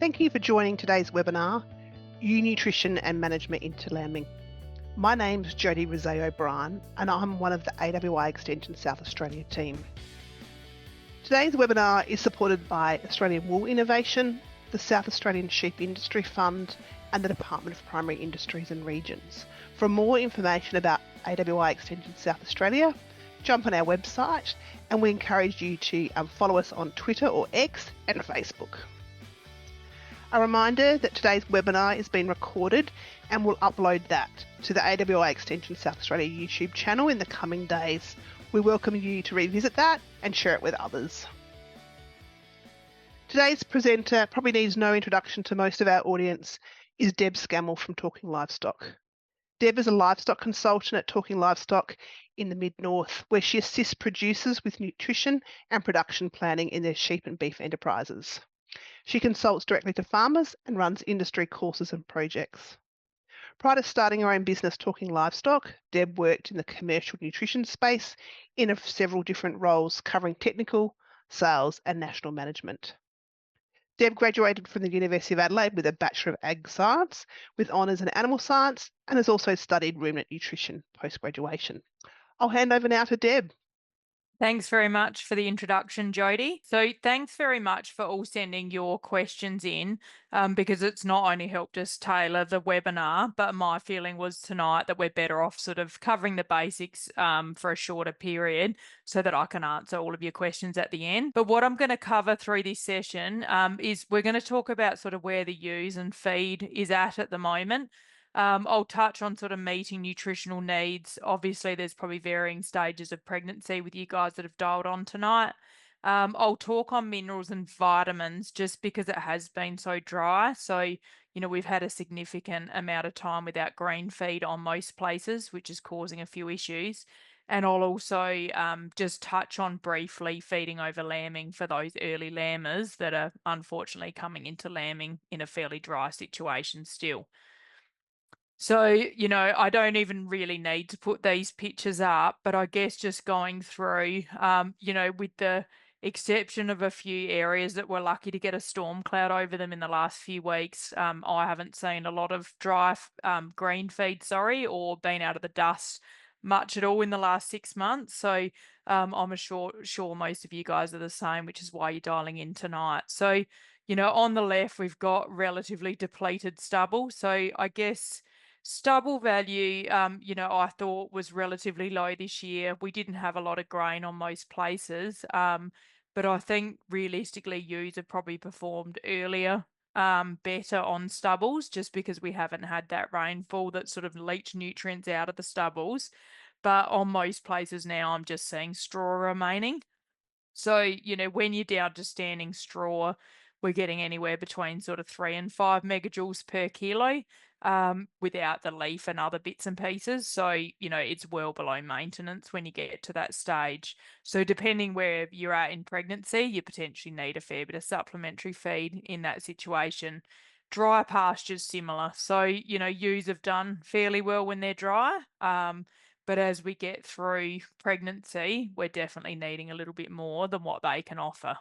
Thank you for joining today's webinar, Ewe Nutrition and Management into Lambing. My name's Jodie Rosé O'Brien and I'm one of the AWI Extension South Australia team. Today's webinar is supported by Australian Wool Innovation, the South Australian Sheep Industry Fund and the Department of Primary Industries and Regions. For more information about AWI Extension South Australia, jump on our website and we encourage you to follow us on Twitter or X and Facebook. A reminder that today's webinar is being recorded and we'll upload that to the AWI Extension South Australia YouTube channel in the coming days. We welcome you to revisit that and share it with others. Today's presenter probably needs no introduction to most of our audience is Deb Scammell from Talking Livestock. Deb is a livestock consultant at Talking Livestock in the Mid-North, where she assists producers with nutrition and production planning in their sheep and beef enterprises. She consults directly to farmers and runs industry courses and projects. Prior to starting her own business, Talking Livestock, Deb worked in the commercial nutrition space in several different roles covering technical, sales and national management. Deb graduated from the University of Adelaide with a Bachelor of Ag Science with honours in animal science and has also studied ruminant nutrition post-graduation. I'll hand over now to Deb. Thanks very much for the introduction, Jodie. So thanks very much for all sending your questions in because it's not only helped us tailor the webinar, but my feeling was tonight that we're better off sort of covering the basics for a shorter period so that I can answer all of your questions at the end. But what I'm going to cover through this session is we're going to talk about sort of where the ewes and feed is at the moment. I'll touch on sort of meeting nutritional needs. Obviously, there's probably varying stages of pregnancy with you guys that have dialed on tonight. I'll talk on minerals and vitamins just because it has been so dry. So, we've had a significant amount of time without green feed on most places, which is causing a few issues. And I'll also just touch on briefly feeding over lambing for those early lambers that are unfortunately coming into lambing in a fairly dry situation still. So, I don't even really need to put these pictures up, but I guess just going through, with the exception of a few areas that were lucky to get a storm cloud over them in the last few weeks, I haven't seen a lot of dry green feed, or been out of the dust much at all in the last 6 months. So I'm sure most of you guys are the same, which is why you're dialing in tonight. So, on the left, we've got relatively depleted stubble. So I guess stubble value, I thought was relatively low this year. We didn't have a lot of grain on most places, but I think realistically ewes have probably performed earlier better on stubbles just because we haven't had that rainfall that sort of leached nutrients out of the stubbles. But on most places now, I'm just seeing straw remaining. So, when you're down to standing straw, we're getting anywhere between sort of 3 and 5 megajoules per kilo without the leaf and other bits and pieces. So, it's well below maintenance when you get to that stage. So depending where you're at in pregnancy, you potentially need a fair bit of supplementary feed in that situation. Dry pasture's similar. So, ewes have done fairly well when they're dry. But as we get through pregnancy, we're definitely needing a little bit more than what they can offer.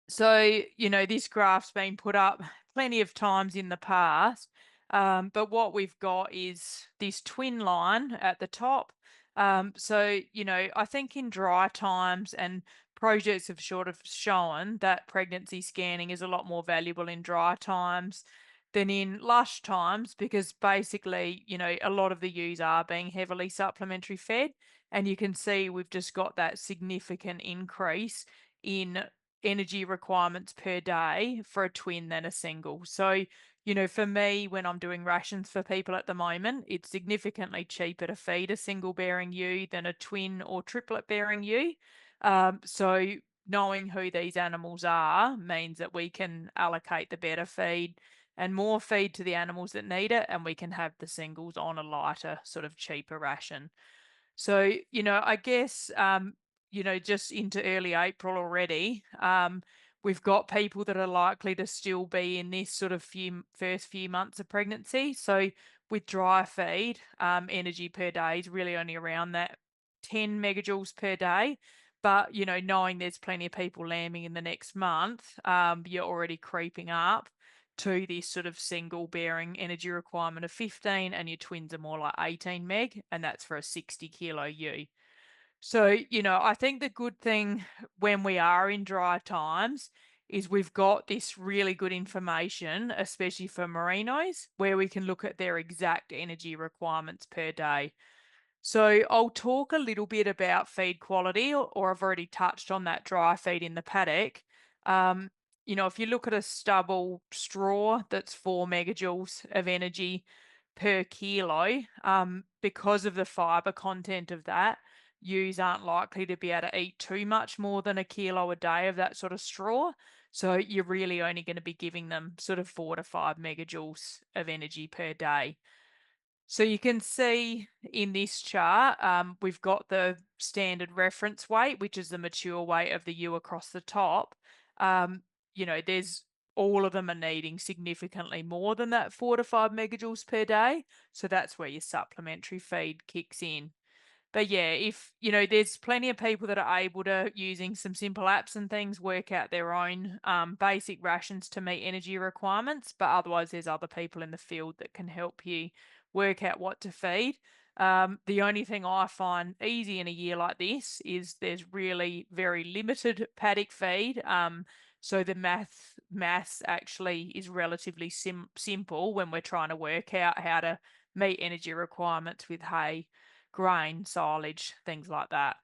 So, this graph's been put up plenty of times in the past, but what we've got is this twin line at the top. So, I think in dry times and projects have sort of shown that pregnancy scanning is a lot more valuable in dry times than in lush times because basically, a lot of the ewes are being heavily supplementary fed. And you can see we've just got that significant increase in energy requirements per day for a twin than a single. So, for me, when I'm doing rations for people at the moment, it's significantly cheaper to feed a single bearing ewe than a twin or triplet bearing ewe. So knowing who these animals are means that we can allocate the better feed and more feed to the animals that need it, and we can have the singles on a lighter, sort of cheaper ration. So, I guess, just into early April already, we've got people that are likely to still be in this sort of first few months of pregnancy. So with dry feed, energy per day is really only around that 10 megajoules per day. But, knowing there's plenty of people lambing in the next month, you're already creeping up to this sort of single bearing energy requirement of 15, and your twins are more like 18 meg, and that's for a 60 kilo ewe. So, I think the good thing when we are in dry times is we've got this really good information, especially for merinos, where we can look at their exact energy requirements per day. So I'll talk a little bit about feed quality, or I've already touched on that dry feed in the paddock. Um, if you look at a stubble straw that's 4 megajoules of energy per kilo, because of the fiber content of that, ewes aren't likely to be able to eat too much more than a kilo a day of that sort of straw. So you're really only going to be giving them sort of 4 to 5 megajoules of energy per day. So you can see in this chart, we've got the standard reference weight, which is the mature weight of the ewe across the top. There's all of them are needing significantly more than that 4 to 5 megajoules per day. So that's where your supplementary feed kicks in. But yeah, if there's plenty of people that are able to, using some simple apps and things, work out their own basic rations to meet energy requirements. But otherwise, there's other people in the field that can help you work out what to feed. The only thing I find easy in a year like this is there's really very limited paddock feed. So the maths actually is relatively simple when we're trying to work out how to meet energy requirements with hay, grain, silage, things like that.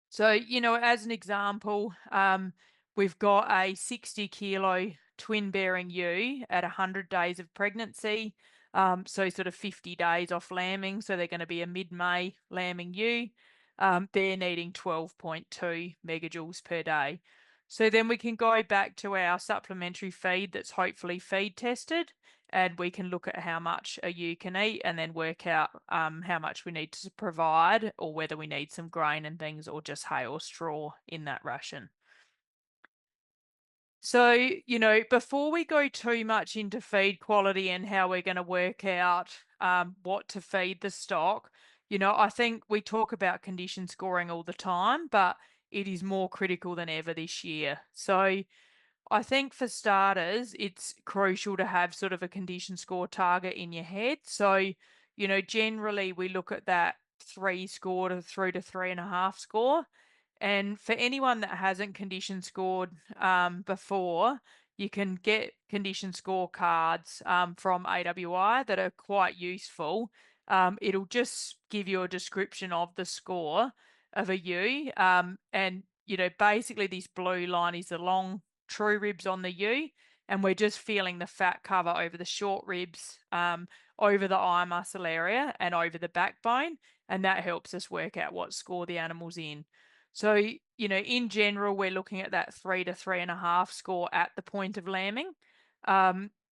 So, as an example, we've got a 60 kilo twin bearing ewe at 100 days of pregnancy. So sort of 50 days off lambing. So they're going to be a mid-May lambing ewe. They're needing 12.2 megajoules per day. So then we can go back to our supplementary feed that's hopefully feed tested, and we can look at how much a ewe can eat and then work out how much we need to provide, or whether we need some grain and things, or just hay or straw in that ration. So, before we go too much into feed quality and how we're going to work out what to feed the stock, I think we talk about condition scoring all the time, but it is more critical than ever this year. So I think for starters, it's crucial to have sort of a condition score target in your head. So, generally we look at that 3 score to through to 3.5 score. And for anyone that hasn't condition scored before, you can get condition score cards from AWI that are quite useful. It'll just give you a description of the score of a ewe. And, basically this blue line is the long true ribs on the ewe, and we're just feeling the fat cover over the short ribs, over the eye muscle area and over the backbone, and that helps us work out what score the animal's in. So, in general, we're looking at that 3 to 3.5 score at the point of lambing.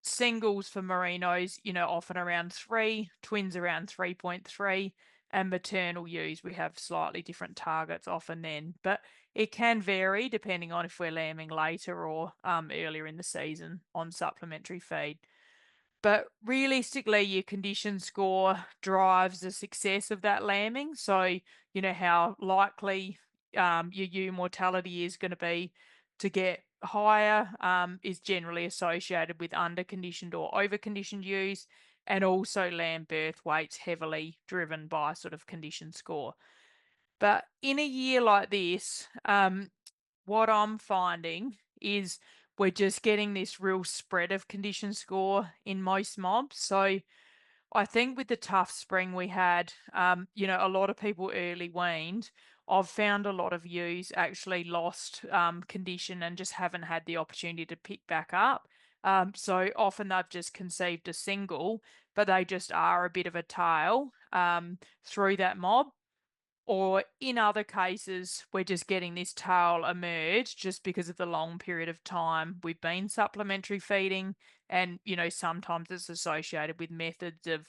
Singles for merinos, often around 3, twins around 3.3, and maternal ewes, we have slightly different targets often then. But it can vary depending on if we're lambing later or earlier in the season on supplementary feed. But realistically, your condition score drives the success of that lambing. So, how likely your ewe mortality is going to be to get higher is generally associated with under-conditioned or over-conditioned ewes, and also lamb birth weights heavily driven by sort of condition score. But in a year like this, what I'm finding is we're just getting this real spread of condition score in most mobs. So I think with the tough spring we had, a lot of people early weaned. I've found a lot of ewes actually lost condition and just haven't had the opportunity to pick back up. So often they've just conceived a single, but they just are a bit of a tail through that mob. Or in other cases, we're just getting this tail emerge just because of the long period of time we've been supplementary feeding. And, sometimes it's associated with methods of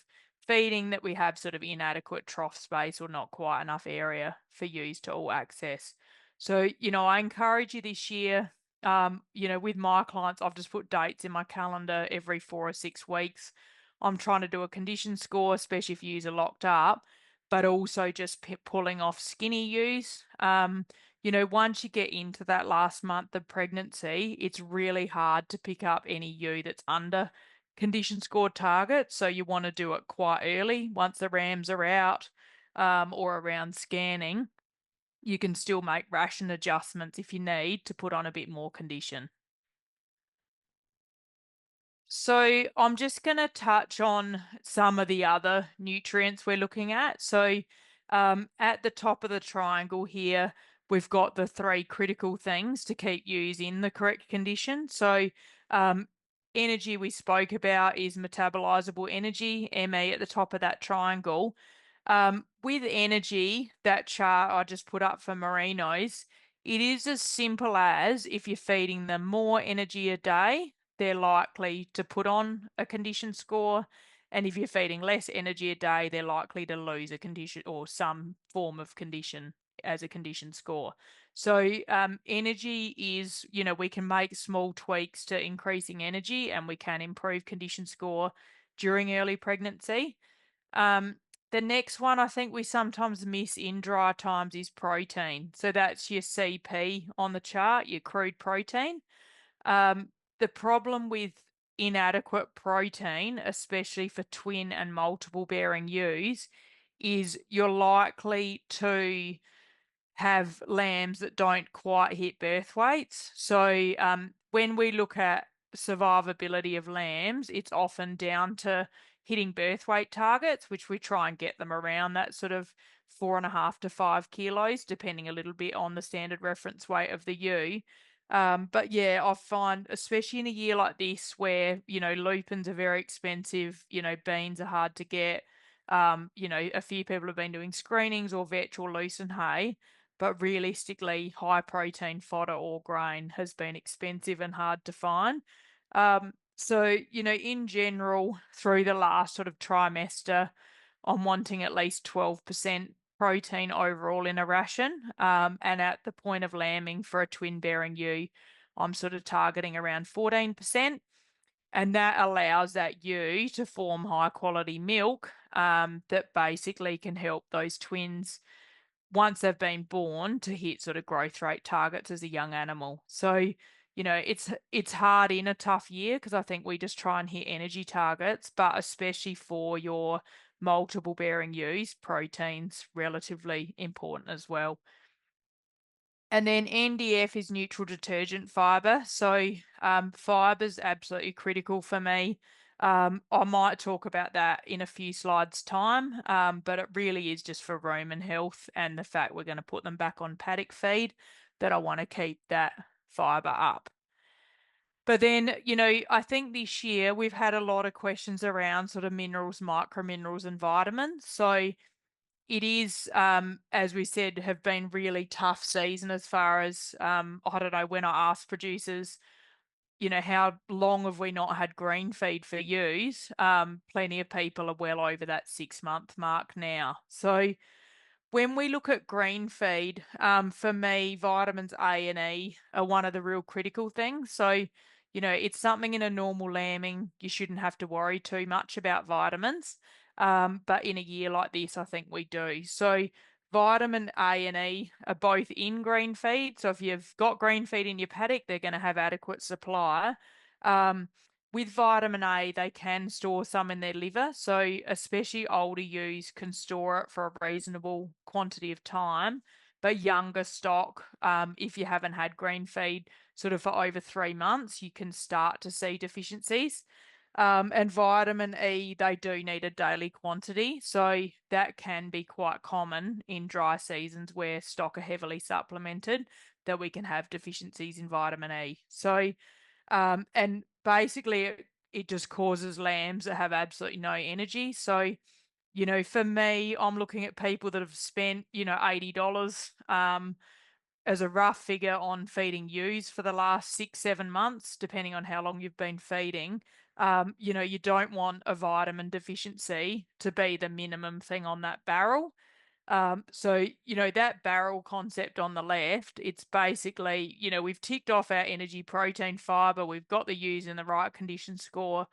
feeding that we have sort of inadequate trough space or not quite enough area for ewes to all access. So, I encourage you this year, with my clients, I've just put dates in my calendar every 4 or 6 weeks. I'm trying to do a condition score, especially if ewes are locked up, but also just pulling off skinny ewes, once you get into that last month of pregnancy, it's really hard to pick up any ewe that's under condition score target. So you want to do it quite early once the rams are out, or around scanning. You can still make ration adjustments if you need to put on a bit more condition. So I'm just going to touch on some of the other nutrients we're looking at. So at the top of the triangle here, we've got the 3 critical things to keep ewes in the correct condition. So um, energy we spoke about is metabolizable energy, ME, at the top of that triangle. With energy, that chart I just put up for merinos, it is as simple as if you're feeding them more energy a day, they're likely to put on a condition score. And if you're feeding less energy a day, they're likely to lose a condition or some form of condition as a condition score. So energy is, we can make small tweaks to increasing energy and we can improve condition score during early pregnancy. Um, the next one I think we sometimes miss in dry times is protein. So that's your CP on the chart, your crude protein. Um, the problem with inadequate protein, especially for twin and multiple bearing ewes, is you're likely to have lambs that don't quite hit birth weights. So when we look at survivability of lambs, it's often down to hitting birth weight targets, which we try and get them around that sort of 4.5 to 5 kilos, depending a little bit on the standard reference weight of the ewe. But yeah, I find, especially in a year like this where, lupins are very expensive, beans are hard to get, a few people have been doing screenings or vetch or lucerne hay, but realistically, high protein fodder or grain has been expensive and hard to find. So, in general, through the last sort of trimester, I'm wanting at least 12% protein overall in a ration. And at the point of lambing for a twin bearing ewe, I'm sort of targeting around 14%. And that allows that ewe to form high quality milk that basically can help those twins once they've been born to hit sort of growth rate targets as a young animal. So, it's hard in a tough year because I think we just try and hit energy targets, but especially for your multiple bearing ewes, protein's relatively important as well. And then NDF is neutral detergent fiber. So fiber's absolutely critical for me. I might talk about that in a few slides' time, but it really is just for rumen health and the fact we're going to put them back on paddock feed that I want to keep that fiber up. But then, I think this year we've had a lot of questions around sort of minerals, microminerals, and vitamins. So it is, as we said, have been really tough season as far as, I don't know, when I asked producers, how long have we not had green feed for ewes? Plenty of people are well over that 6-month mark now. So when we look at green feed, for me, vitamins A and E are one of the real critical things. So, it's something in a normal lambing, you shouldn't have to worry too much about vitamins. But in a year like this, I think we do. So vitamin A and E are both in green feed. So if you've got green feed in your paddock, they're going to have adequate supply. With vitamin A, they can store some in their liver. So especially older ewes can store it for a reasonable quantity of time. But younger stock, if you haven't had green feed sort of for over 3 months, you can start to see deficiencies. And vitamin E, they do need a daily quantity. So that can be quite common in dry seasons where stock are heavily supplemented, that we can have deficiencies in vitamin E. So, and basically it just causes lambs that have absolutely no energy. So, for me, I'm looking at people that have spent, $80 as a rough figure on feeding ewes for the last 6-7 months, depending on how long you've been feeding. You don't want a vitamin deficiency to be the minimum thing on that barrel. So, that barrel concept on the left, it's basically, we've ticked off our energy, protein, fiber, we've got the ewes in the right condition score.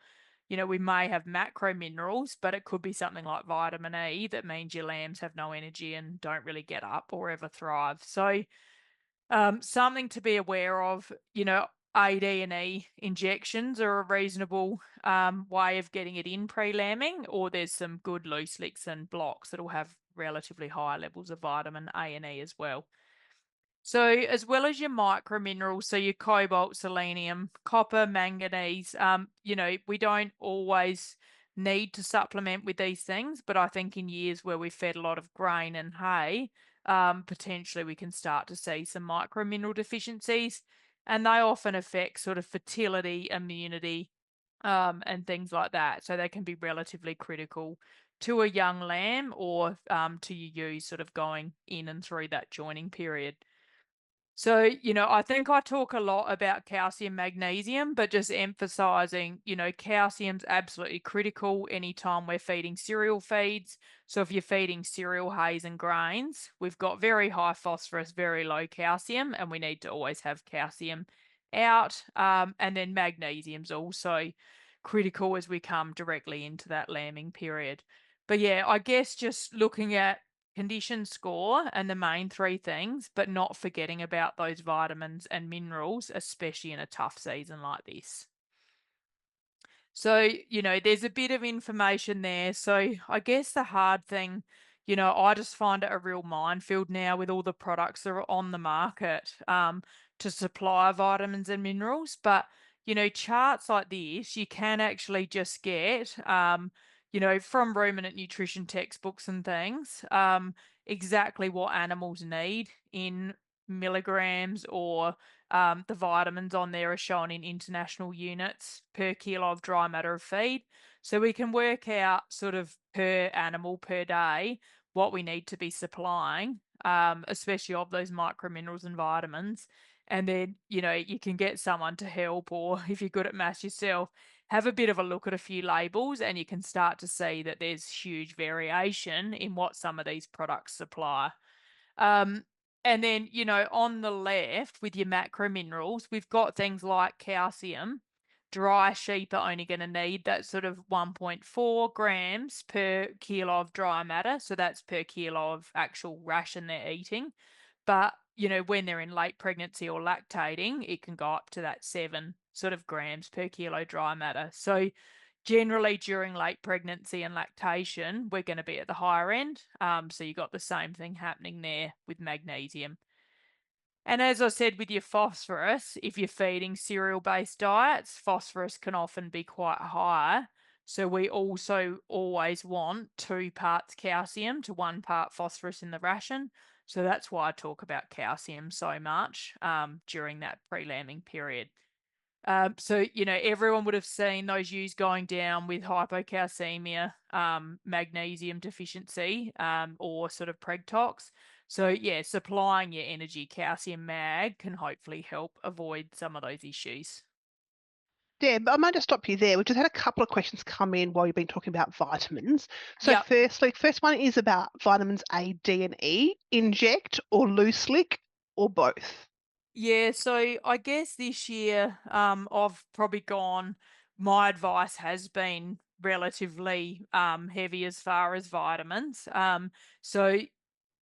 We may have macro minerals, but it could be something like vitamin E that means your lambs have no energy and don't really get up or ever thrive. So, Something to be aware of, AD&E injections are a reasonable way of getting it in pre-lambing, or there's some good loose licks and blocks that'll have relatively high levels of vitamin A and E as well. So, as well as your micro minerals, so your cobalt, selenium, copper, manganese, we don't always need to supplement with these things, but I think in years where we fed a lot of grain and hay, potentially we can start to see some micro mineral deficiencies, and they often affect sort of fertility, immunity, and things like that. So they can be relatively critical to a young lamb or to your ewes sort of going in and through that joining period. So, I think I talk a lot about calcium, magnesium, but just emphasizing, calcium's absolutely critical anytime we're feeding cereal feeds. So, if you're feeding cereal, hays, and grains, we've got very high phosphorus, very low calcium, and we need to always have calcium out. And then magnesium's also critical as we come directly into that lambing period. But yeah, I guess just looking at condition score and the main three things, but not forgetting about those vitamins and minerals, especially in a tough season like this. So, there's a bit of information there. So, I guess the hard thing, I just find it a real minefield now with all the products that are on the market to supply vitamins and minerals. But, charts like this, you can actually just get, from ruminant nutrition textbooks and things, exactly what animals need in milligrams or the vitamins on there are shown in international units per kilo of dry matter of feed. So we can work out sort of per animal per day what we need to be supplying, especially of those micro minerals and vitamins. And then, you can get someone to help, or if you're good at maths yourself, have a bit of a look at a few labels and you can start to see that there's huge variation in what some of these products supply. Um, and then, on the left with your macro minerals, we've got things like calcium. Dry sheep are only going to need that sort of 1.4 grams per kilo of dry matter. So that's per kilo of actual ration they're eating. But, when they're in late pregnancy or lactating, it can go up to that 7 sort of grams per kilo dry matter. So generally during late pregnancy and lactation, we're going to be at the higher end. So you've got the same thing happening there with magnesium. And as I said with your phosphorus, if you're feeding cereal-based diets, phosphorus can often be quite high. So we also always want 2 parts calcium to 1 part phosphorus in the ration. So that's why I talk about calcium so much during that pre-lambing period. So, everyone would have seen those ewes going down with hypocalcemia, magnesium deficiency, or sort of preg tox. So, yeah, supplying your energy calcium mag can hopefully help avoid some of those issues. Deb, I might just stop you there. We've just had a couple of questions come in while you've been talking about vitamins. So Yep. first one is about vitamins A, D, and E. Inject or loose lick or both? Yeah, so I guess this year, I've probably gone, my advice has been relatively heavy as far as vitamins. So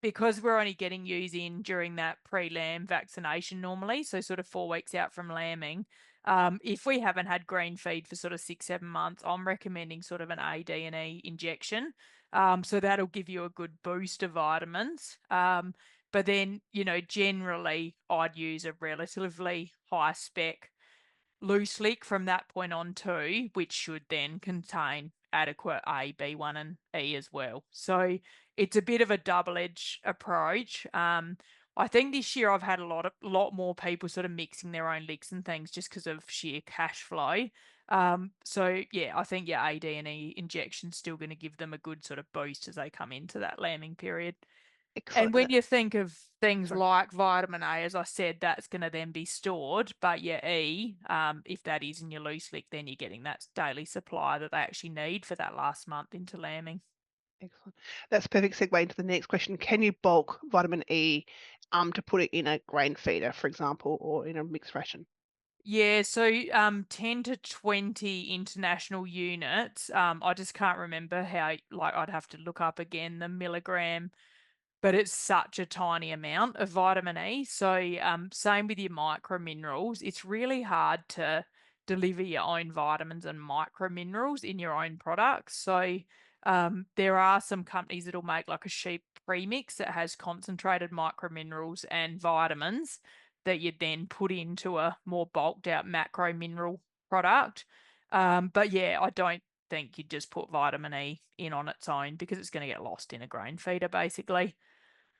because we're only getting ewes in during that pre-lamb vaccination normally, so sort of 4 weeks out from lambing, if we haven't had green feed for sort of 6, 7 months, I'm recommending sort of an AD&E injection. So that'll give you a good boost of vitamins. But then, generally I'd use a relatively high spec loose leak from that point on too, which should then contain adequate A, B1 and E as well. So it's a bit of a double-edged approach. I think this year I've had a lot more people sort of mixing their own licks and things just because of sheer cash flow. So yeah, I think your AD and E injection's still going to give them a good sort of boost as they come into that lambing period. And Excellent. when you think of things Sorry. like vitamin A, as I said, that's going to then be stored. But your E, if that is in your loose lick, then you're getting that daily supply that they actually need for that last month into lambing. Excellent. That's a perfect segue into the next question. Can you bulk vitamin E to put it in a grain feeder, for example, or in a mixed ration? Yeah, so 10 to 20 international units. I just can't remember how, like, I'd have to look up again the milligram but it's such a tiny amount of vitamin E. So, same with your micro minerals. It's really hard to deliver your own vitamins and micro minerals in your own products. So, there are some companies that'll make like a sheep premix that has concentrated micro minerals and vitamins that you then put into a more bulked out macro mineral product. But yeah, I don't think you'd just put vitamin E in on its own because it's going to get lost in a grain feeder basically.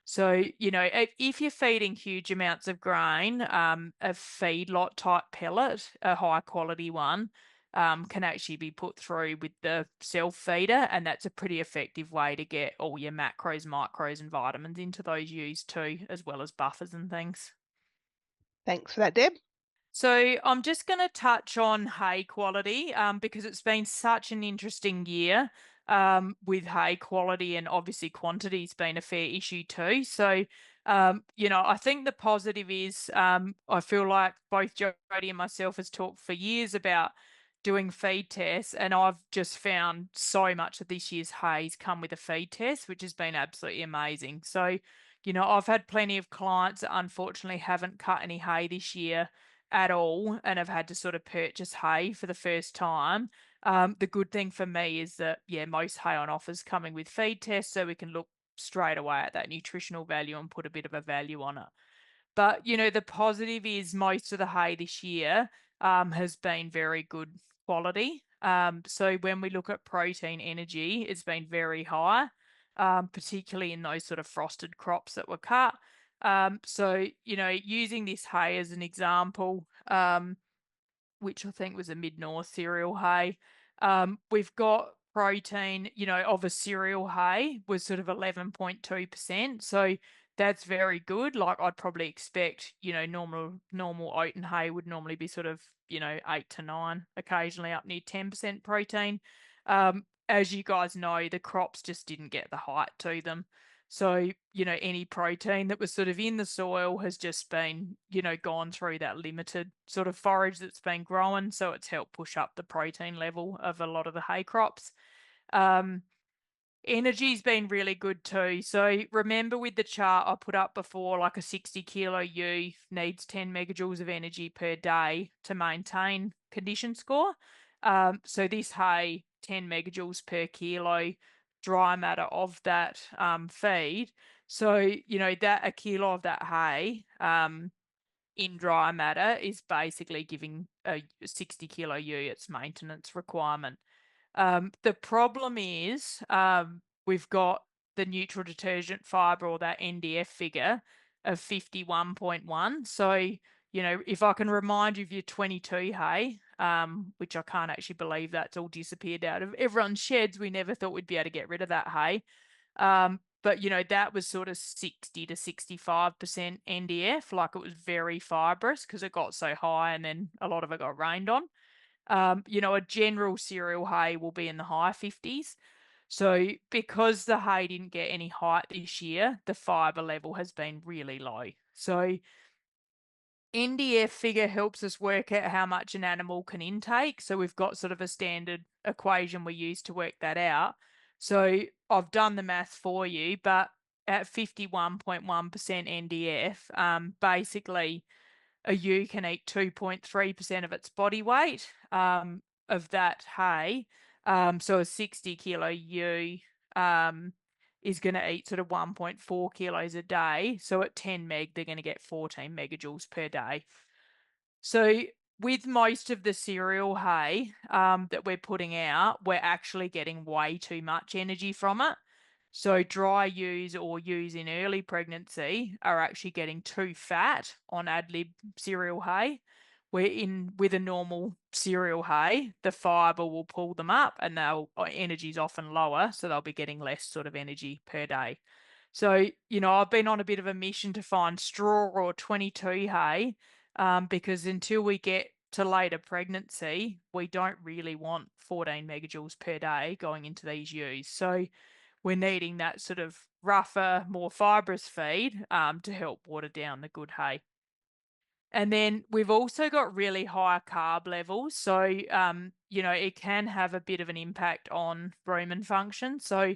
So, if you're feeding huge amounts of grain, a feedlot type pellet, a high quality one, can actually be put through with the self feeder, and that's a pretty effective way to get all your macros, micros, and vitamins into those ewes too, as well as buffers and things. Thanks for that, Deb. So I'm just going to touch on hay quality because it's been such an interesting year with hay quality, and obviously quantity's been a fair issue too. So, I think the positive is I feel like both Jodie and myself has talked for years about doing feed tests, and I've just found so much of this year's hay's come with a feed test, which has been absolutely amazing. So, I've had plenty of clients that unfortunately haven't cut any hay this year at all and have had to sort of purchase hay for the first time. The good thing for me is that, yeah, most hay on offer is coming with feed tests, so we can look straight away at that nutritional value and put a bit of a value on it. But, the positive is most of the hay this year has been very good quality. So when we look at protein energy, it's been very high, particularly in those sort of frosted crops that were cut. So, using this hay as an example, which I think was a mid-north cereal hay. We've got protein, of a cereal hay was sort of 11.2%. So that's very good. Like I'd probably expect, normal oat and hay would normally be sort of, 8 to 9, occasionally up near 10% protein. As you guys know, the crops just didn't get the height to them. So, any protein that was sort of in the soil has just been, gone through that limited sort of forage that's been growing. So it's helped push up the protein level of a lot of the hay crops. Um, Energy's been really good too. So remember with the chart I put up before, like a 60 kilo ewe needs 10 megajoules of energy per day to maintain condition score. So this hay, 10 megajoules per kilo dry matter of that feed. So, that a kilo of that hay in dry matter is basically giving a 60 kilo ewe its maintenance requirement. The problem is we've got the neutral detergent fibre, or that NDF figure of 51.1. So, if I can remind you of your 22 hay, which I can't actually believe that's all disappeared out of everyone's sheds. We never thought we'd be able to get rid of that hay. But, that was sort of 60 to 65% NDF, like it was very fibrous because it got so high and then a lot of it got rained on. A general cereal hay will be in the high 50s. So because the hay didn't get any height this year, the fibre level has been really low. So NDF figure helps us work out how much an animal can intake. So we've got sort of a standard equation we use to work that out. So I've done the math for you, but at 51.1% NDF, basically a ewe can eat 2.3% of its body weight of that hay. So a 60 kilo ewe is going to eat sort of 1.4 kilos a day. So at 10 meg, they're going to get 14 megajoules per day. So with most of the cereal hay that we're putting out, we're actually getting way too much energy from it. So dry ewes or ewes in early pregnancy are actually getting too fat on ad lib cereal hay. Where with a normal cereal hay, the fibre will pull them up and energy's often lower, so they'll be getting less sort of energy per day. So, I've been on a bit of a mission to find straw or 22 hay because until we get to later pregnancy, we don't really want 14 megajoules per day going into these ewes. So we're needing that sort of rougher, more fibrous feed to help water down the good hay. And then we've also got really high carb levels. So, it can have a bit of an impact on rumen function. So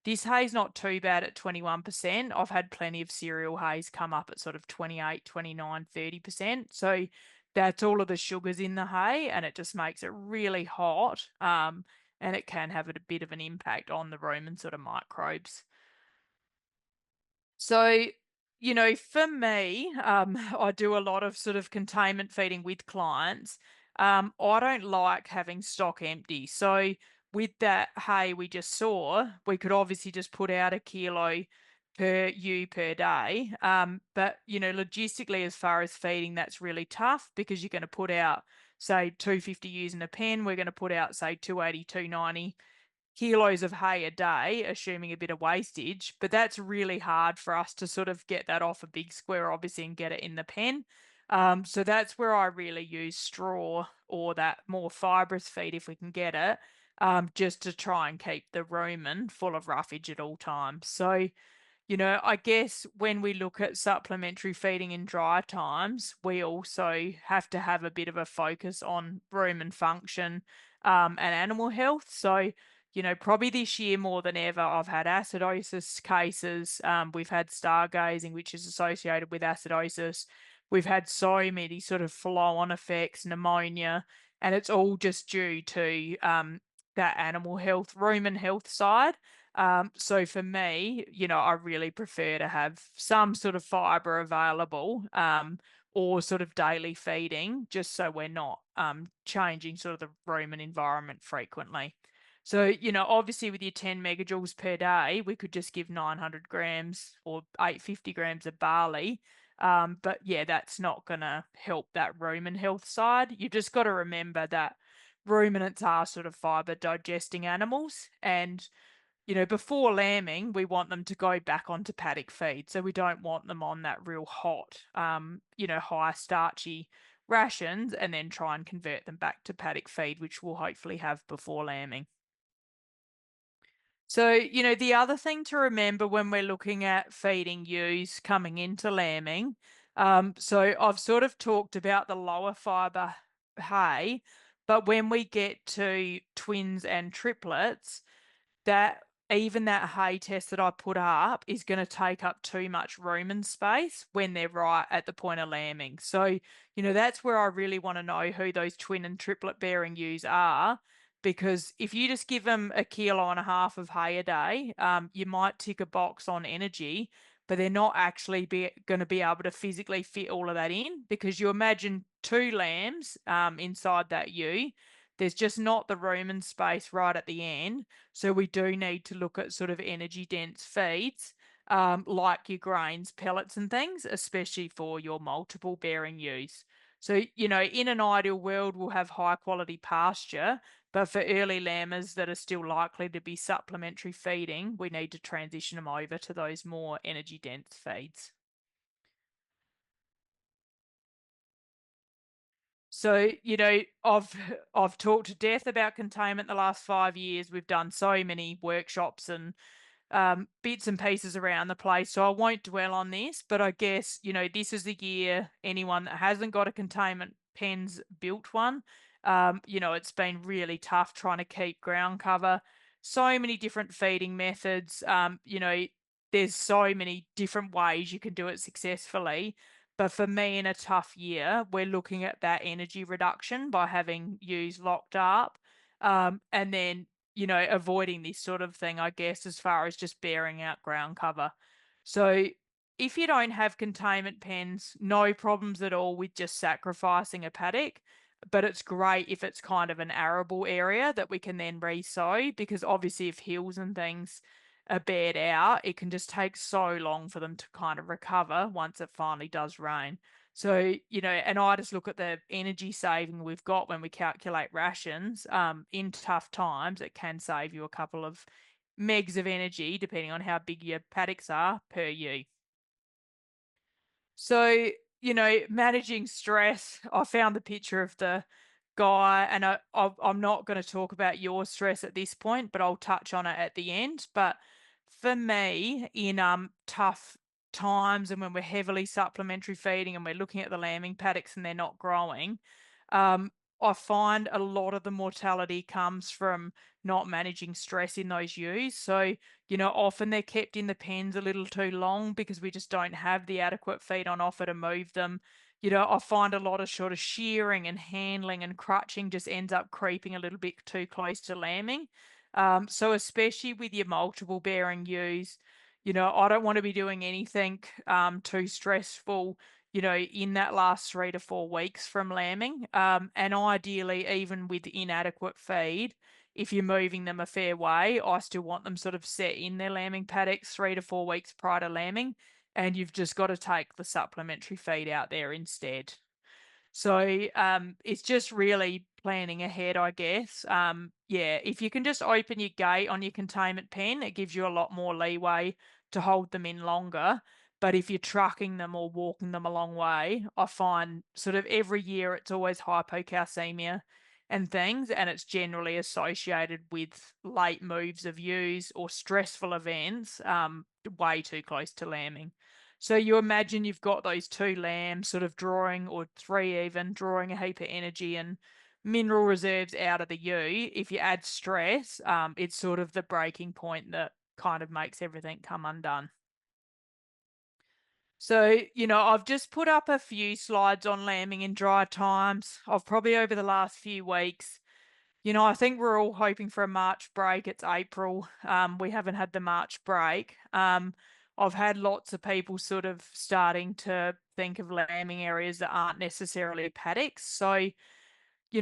this hay's not too bad at 21%. I've had plenty of cereal hays come up at sort of 28, 29, 30%. So that's all of the sugars in the hay, and it just makes it really hot. And it can have a bit of an impact on the rumen sort of microbes. So, for me, I do a lot of sort of containment feeding with clients. I don't like having stock empty. So, with that hay we just saw, we could obviously just put out a kilo per ewe per day. But, logistically, as far as feeding, that's really tough because you're going to put out, say, 250 ewes in a pen. We're going to put out, say, 280, 290 kilos of hay a day, assuming a bit of wastage, but that's really hard for us to sort of get that off a big square, obviously, and get it in the pen. So that's where I really use straw or that more fibrous feed if we can get it, just to try and keep the rumen full of roughage at all times. So, I guess when we look at supplementary feeding in dry times, we also have to have a bit of a focus on rumen function, and animal health. So, probably this year more than ever, I've had acidosis cases. We've had stargazing, which is associated with acidosis. We've had so many sort of flow-on effects, pneumonia, and it's all just due to that animal health, rumen health side. So for me, I really prefer to have some sort of fiber available, or sort of daily feeding, just so we're not changing sort of the rumen environment frequently. So, obviously with your 10 megajoules per day, we could just give 900 grams or 850 grams of barley. But yeah, that's not going to help that rumen health side. You've just got to remember that ruminants are sort of fiber digesting animals, and before lambing, we want them to go back onto paddock feed. So we don't want them on that real hot, high starchy rations and then try and convert them back to paddock feed, which we'll hopefully have before lambing. So, the other thing to remember when we're looking at feeding ewes coming into lambing, so I've sort of talked about the lower fiber hay, but when we get to twins and triplets, that even that hay test that I put up is going to take up too much rumen space when they're right at the point of lambing. So, that's where I really want to know who those twin and triplet bearing ewes are, because if you just give them 1.5 kilos of hay a day, you might tick a box on energy, but they're not actually going to be able to physically fit all of that in, because you imagine 2 lambs inside that ewe. There's just not the rumen space right at the end. So we do need to look at sort of energy dense feeds, like your grains, pellets and things, especially for your multiple bearing ewes. So, in an ideal world, we'll have high quality pasture, but for early lambers that are still likely to be supplementary feeding, we need to transition them over to those more energy dense feeds. So, I've talked to death about containment the last 5 years. We've done so many workshops and bits and pieces around the place. So I won't dwell on this, but I guess, this is the year anyone that hasn't got a containment pen's built one. It's been really tough trying to keep ground cover. So many different feeding methods. There's so many different ways you can do it successfully. But for me, in a tough year, we're looking at that energy reduction by having ewes locked up. And then, avoiding this sort of thing, I guess, as far as just bearing out ground cover. So if you don't have containment pens, no problems at all with just sacrificing a paddock. But it's great if it's kind of an arable area that we can then re-sow, because obviously if hills and things are bared out, it can just take so long for them to kind of recover once it finally does rain. So, and I just look at the energy saving we've got when we calculate rations. In tough times, it can save you a couple of megs of energy, depending on how big your paddocks are per ewe. So, managing stress, I found the picture of the guy, and I'm not going to talk about your stress at this point, but I'll touch on it at the end. But for me, in tough times and when we're heavily supplementary feeding and we're looking at the lambing paddocks and they're not growing, I find a lot of the mortality comes from not managing stress in those ewes. So, often they're kept in the pens a little too long because we just don't have the adequate feed on offer to move them. I find a lot of sort of shearing and handling and crutching just ends up creeping a little bit too close to lambing. So especially with your multiple bearing ewes, I don't want to be doing anything too stressful, in that last 3 to 4 weeks from lambing. And ideally, even with inadequate feed, if you're moving them a fair way, I still want them sort of set in their lambing paddocks 3 to 4 weeks prior to lambing. And you've just got to take the supplementary feed out there instead. So it's just really planning ahead, I guess. Yeah, if you can just open your gate on your containment pen, it gives you a lot more leeway to hold them in longer. But if you're trucking them or walking them a long way, I find sort of every year it's always hypocalcemia and things, and it's generally associated with late moves of ewes or stressful events way too close to lambing. So you imagine you've got those two lambs sort of drawing, or three even, drawing a heap of energy and mineral reserves out of the ewe. If you add stress, it's sort of the breaking point that kind of makes everything come undone. So, I've just put up a few slides on lambing in dry times. I've probably over the last few weeks, I think we're all hoping for a March break. It's April. We haven't had the March break. I've had lots of people sort of starting to think of lambing areas that aren't necessarily paddocks. So,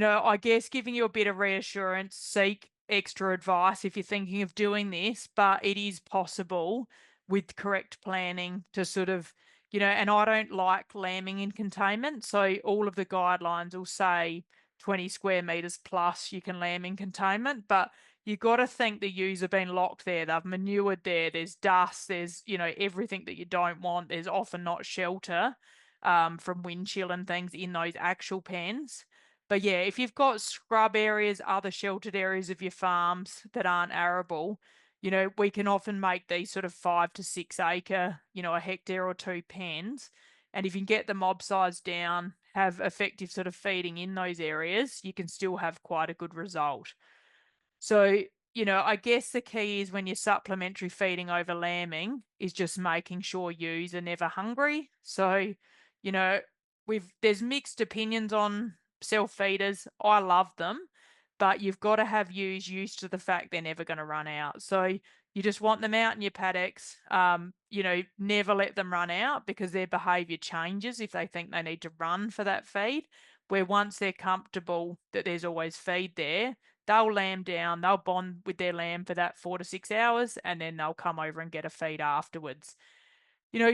I guess giving you a bit of reassurance, seek extra advice if you're thinking of doing this, but it is possible with correct planning to sort of, and I don't like lambing in containment. So all of the guidelines will say 20 square meters plus you can lamb in containment, but you got to think the ewes have been locked there. They've manured there. There's dust. There's, everything that you don't want. There's often not shelter from wind chill and things in those actual pens. But yeah, if you've got scrub areas, other sheltered areas of your farms that aren't arable, we can often make these sort of 5 to 6 acre, a hectare or two pens. And if you can get the mob size down, have effective sort of feeding in those areas, you can still have quite a good result. So, I guess the key is when you're supplementary feeding over lambing is just making sure ewes are never hungry. So, you know, there's mixed opinions on self-feeders. I love them, but you've got to have ewes used to the fact they're never going to run out. So you just want them out in your paddocks. Never let them run out because their behavior changes if they think they need to run for that feed. Where once they're comfortable that there's always feed there, they'll lamb down, they'll bond with their lamb for that 4 to 6 hours, and then they'll come over and get a feed afterwards.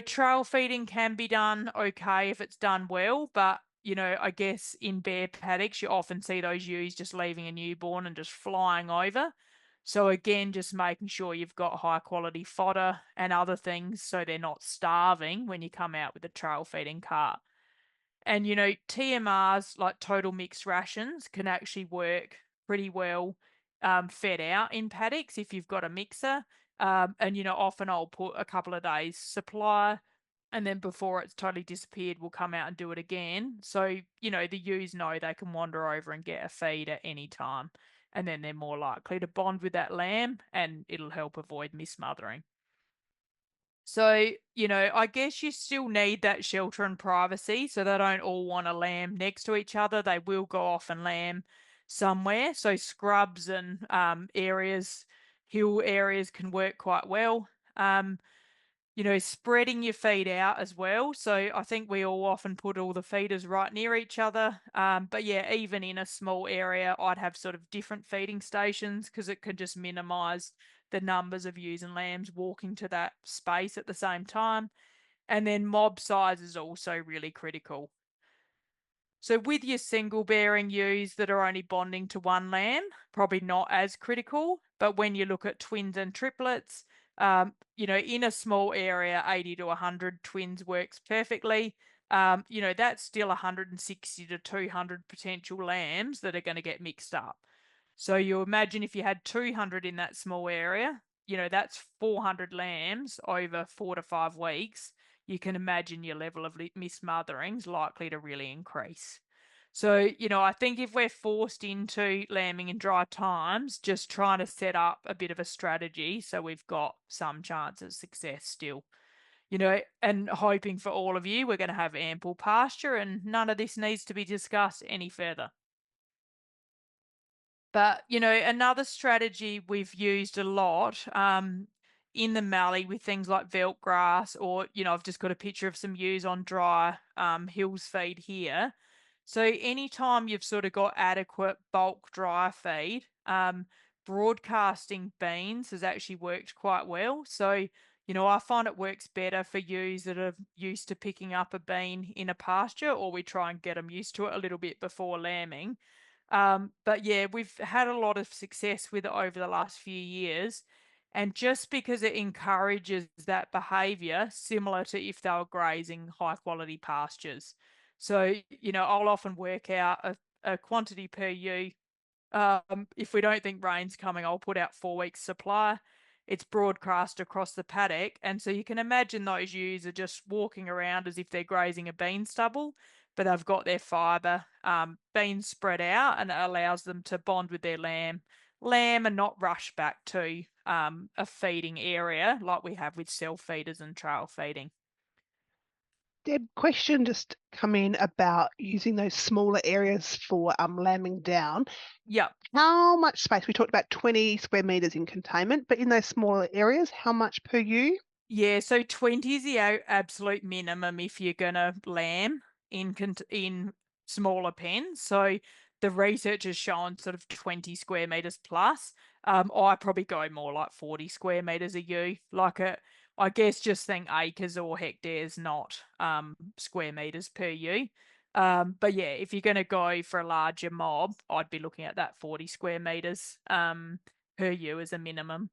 Trail feeding can be done okay if it's done well, but I guess in bare paddocks, you often see those ewes just leaving a newborn and just flying over. So again, just making sure you've got high quality fodder and other things so they're not starving when you come out with a trail feeding cart. And, TMRs, like total mixed rations, can actually work pretty well fed out in paddocks if you've got a mixer. And, often I'll put a couple of days supply, and then before it's totally disappeared, we'll come out and do it again. So, the ewes know they can wander over and get a feed at any time. And then they're more likely to bond with that lamb, and it'll help avoid mismothering. So, I guess you still need that shelter and privacy, so they don't all want to lamb next to each other. They will go off and lamb somewhere. So scrubs and areas, hill areas can work quite well. Spreading your feed out as well. So I think we all often put all the feeders right near each other. But yeah, even in a small area, I'd have sort of different feeding stations because it could just minimize the numbers of ewes and lambs walking to that space at the same time. And then mob size is also really critical. So with your single bearing ewes that are only bonding to one lamb, probably not as critical. But when you look at twins and triplets, in a small area, 80 to 100 twins works perfectly. That's still 160 to 200 potential lambs that are going to get mixed up. So you imagine if you had 200 in that small area, that's 400 lambs over 4 to 5 weeks. You can imagine your level of mismothering is likely to really increase. So, I think if we're forced into lambing in dry times, just trying to set up a bit of a strategy so we've got some chance of success still. And hoping for all of you, we're going to have ample pasture and none of this needs to be discussed any further. But, another strategy we've used a lot in the mallee with things like veldt grass, or, I've just got a picture of some ewes on dry hills feed here. So anytime you've sort of got adequate bulk dry feed, broadcasting beans has actually worked quite well. So, I find it works better for ewes that are used to picking up a bean in a pasture, or we try and get them used to it a little bit before lambing. But yeah, we've had a lot of success with it over the last few years. And just because it encourages that behavior, similar to if they were grazing high quality pastures. So, I'll often work out a quantity per ewe. If we don't think rain's coming, I'll put out 4 weeks supply. It's broadcast across the paddock. And so you can imagine those ewes are just walking around as if they're grazing a bean stubble, but they've got their fibre beans spread out, and it allows them to bond with their lamb and not rush back to a feeding area like we have with self feeders and trail feeding. Deb, question just come in about using those smaller areas for lambing down. Yep. How much space? We talked about 20 square meters in containment, but in those smaller areas, how much per ewe? Yeah, so 20 is the absolute minimum if you're gonna lamb in smaller pens. So the research has shown sort of 20 square meters plus. I probably go more like 40 square meters a ewe. I guess just think acres or hectares, not square meters per ewe. But yeah, if you're gonna go for a larger mob, I'd be looking at that 40 square meters per ewe as a minimum.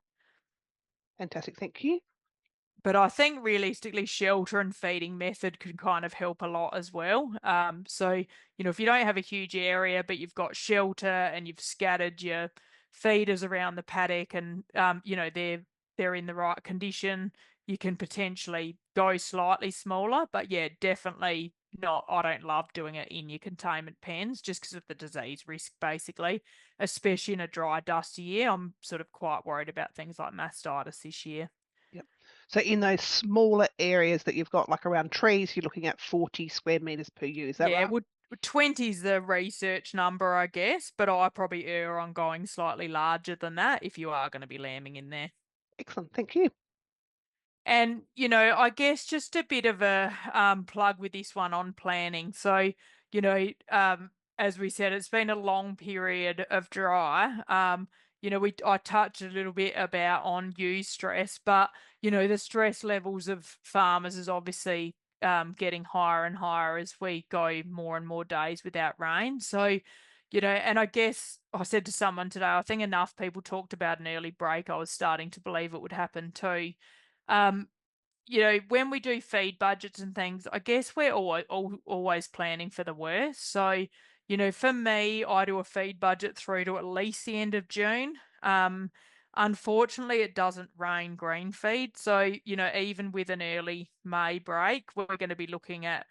Fantastic, thank you. But I think realistically, shelter and feeding method could kind of help a lot as well. So, if you don't have a huge area, but you've got shelter and you've scattered your feeders around the paddock, and they're in the right condition, you can potentially go slightly smaller. But yeah, definitely not. I don't love doing it in your containment pens just because of the disease risk, basically, especially in a dry, dusty year. I'm sort of quite worried about things like mastitis this year. Yep. So in those smaller areas that you've got, like around trees, you're looking at 40 square meters per ewe. Is that Yeah, right? would 20 is the research number, I guess, but I probably err on going slightly larger than that if you are going to be lambing in there. Excellent, thank you. And, I guess just a bit of a plug with this one on planning. So, you know, um, as we said, it's been a long period of dry. I touched a little bit about on use stress, but, the stress levels of farmers is obviously getting higher and higher as we go more and more days without rain. So, and I guess I said to someone today, I think enough people talked about an early break. I was starting to believe it would happen too. Um, when we do feed budgets and things, I guess we're always planning for the worst. So, for me, I do a feed budget through to at least the end of June. Unfortunately, it doesn't rain green feed. So, even with an early May break, we're going to be looking at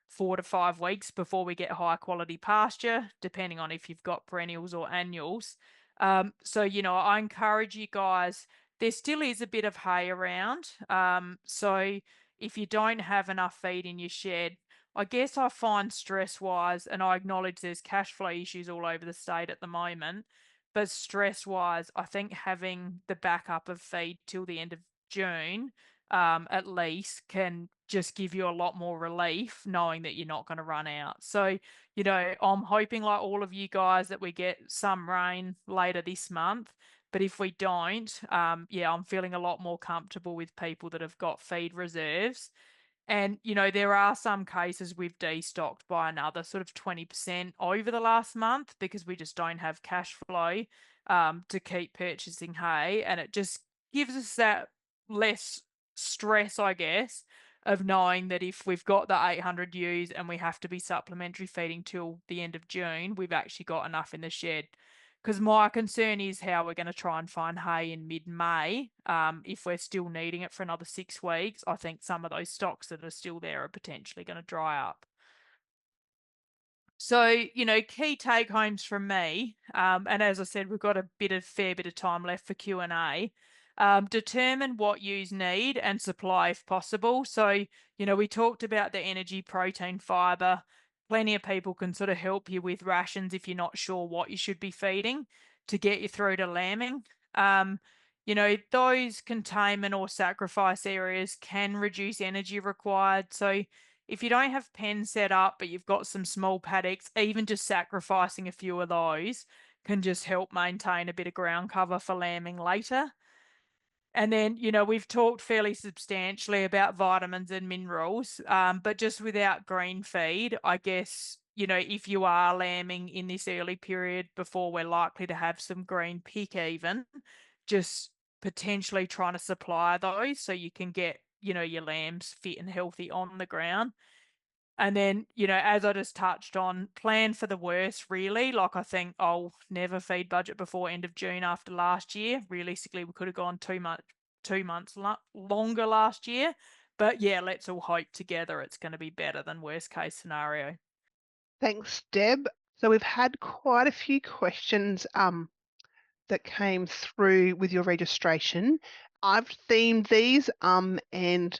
4 to 5 weeks before we get high quality pasture, depending on if you've got perennials or annuals. So, I encourage you guys, there still is a bit of hay around. So if you don't have enough feed in your shed, I guess I find stress wise, and I acknowledge there's cash flow issues all over the state at the moment, but stress wise, I think having the backup of feed till the end of June, at least, can just give you a lot more relief knowing that you're not going to run out. So, I'm hoping, like all of you guys, that we get some rain later this month. But if we don't, yeah, I'm feeling a lot more comfortable with people that have got feed reserves. And, there are some cases we've destocked by another sort of 20% over the last month because we just don't have cash flow to keep purchasing hay. And it just gives us that less stress, I guess, of knowing that if we've got the 800 ewes and we have to be supplementary feeding till the end of June, we've actually got enough in the shed. Because my concern is how we're going to try and find hay in mid-May. If we're still needing it for another 6 weeks, I think some of those stocks that are still there are potentially going to dry up. So, key take homes from me, and as I said, we've got a fair bit of time left for Q&A. Determine what yous need and supply if possible. So, we talked about the energy, protein, fiber. Plenty of people can sort of help you with rations if you're not sure what you should be feeding to get you through to lambing. Um, those containment or sacrifice areas can reduce energy required. So, if you don't have pens set up, but you've got some small paddocks, even just sacrificing a few of those can just help maintain a bit of ground cover for lambing later. And then, we've talked fairly substantially about vitamins and minerals, but just without green feed, I guess, if you are lambing in this early period before we're likely to have some green pick even, just potentially trying to supply those so you can get, your lambs fit and healthy on the ground. And then, as I just touched on, plan for the worst, really. Like, I think I'll never feed budget before end of June after last year. Realistically, we could have gone 2 months longer last year. But yeah, let's all hope together it's going to be better than worst case scenario. Thanks, Deb. So we've had quite a few questions that came through with your registration. I've themed these and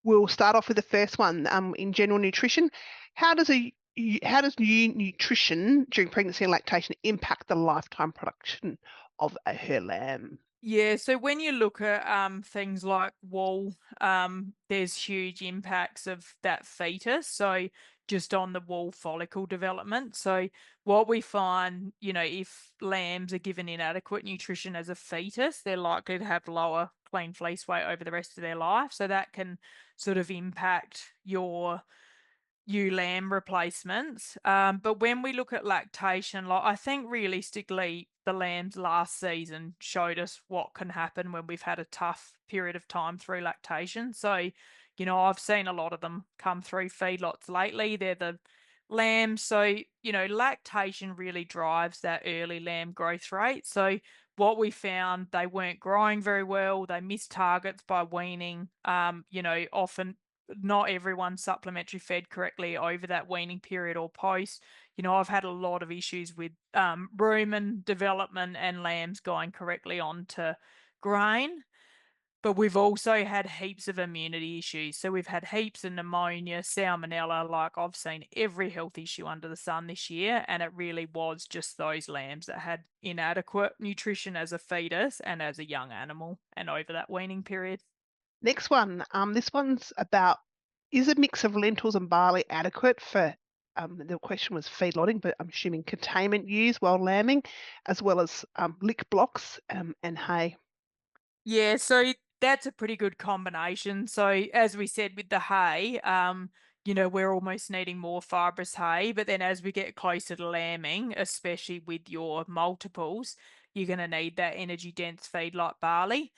we'll start off with the first one in general nutrition. How does new nutrition during pregnancy and lactation impact the lifetime production of a her lamb? Yeah, so when you look at things like wool, there's huge impacts of that fetus. So just on the wool follicle development. So what we find, if lambs are given inadequate nutrition as a fetus, they're likely to have lower clean fleece weight over the rest of their life. So that can sort of impact your ewe lamb replacements. But when we look at lactation, like, I think realistically, the lambs last season showed us what can happen when we've had a tough period of time through lactation. So, I've seen a lot of them come through feedlots lately. They're the lambs. So, lactation really drives that early lamb growth rate. So, what we found, they weren't growing very well. They missed targets by weaning. Often not everyone supplementary fed correctly over that weaning period or post. I've had a lot of issues with rumen development and lambs going correctly onto grain. But we've also had heaps of immunity issues. So we've had heaps of pneumonia, salmonella, like I've seen every health issue under the sun this year. And it really was just those lambs that had inadequate nutrition as a fetus and as a young animal and over that weaning period. Next one. This one's about, is a mix of lentils and barley adequate for, the question was feedlotting, but I'm assuming containment ewes while lambing, as well as lick blocks and hay. Yeah, so that's a pretty good combination. So as we said with the hay, we're almost needing more fibrous hay, but then as we get closer to lambing, especially with your multiples, you're going to need that energy dense feed like barley.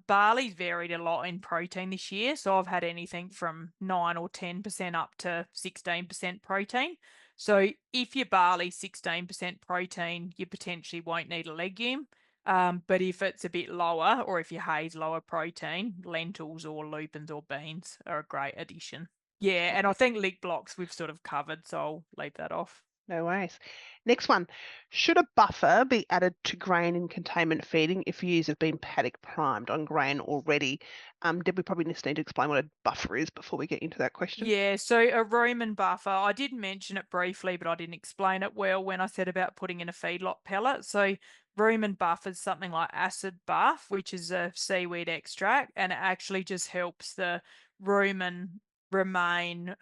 Barley's varied a lot in protein this year, so I've had anything from 9 or 10% up to 16% protein. So if your barley's 16% protein, you potentially won't need a legume. But if it's a bit lower, or if your hay's lower protein, lentils or lupins or beans are a great addition. Yeah, and I think leek blocks we've sort of covered, so I'll leave that off. No worries. Next one. Should a buffer be added to grain in containment feeding if ewes have been paddock primed on grain already? Deb, we probably just need to explain what a buffer is before we get into that question. Yeah, so a Roman buffer, I did mention it briefly, but I didn't explain it well when I said about putting in a feedlot pellet. So Roman buff is something like acid buff, which is a seaweed extract, and it actually just helps the rumen remain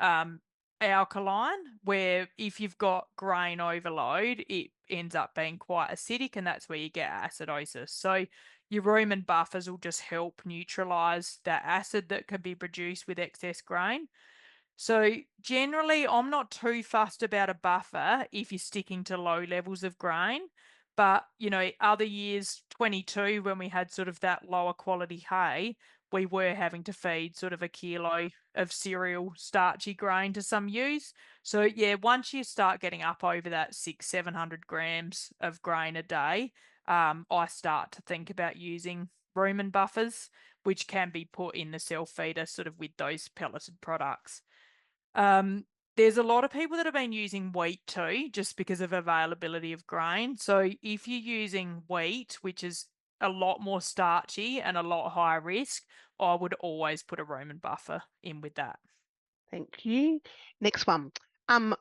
alkaline, where if you've got grain overload, it ends up being quite acidic, and that's where you get acidosis. So your rumen buffers will just help neutralize that acid that can be produced with excess grain. So generally, I'm not too fussed about a buffer if you're sticking to low levels of grain. But, other years, 22, when we had sort of that lower quality hay, we were having to feed sort of a kilo of cereal starchy grain to some ewes. So yeah, once you start getting up over that 700 grams of grain a day, I start to think about using rumen buffers, which can be put in the self feeder sort of with those pelleted products. There's a lot of people that have been using wheat too, just because of availability of grain. So if you're using wheat, which is a lot more starchy and a lot higher risk, I would always put a rumen buffer in with that. Thank you. Next one.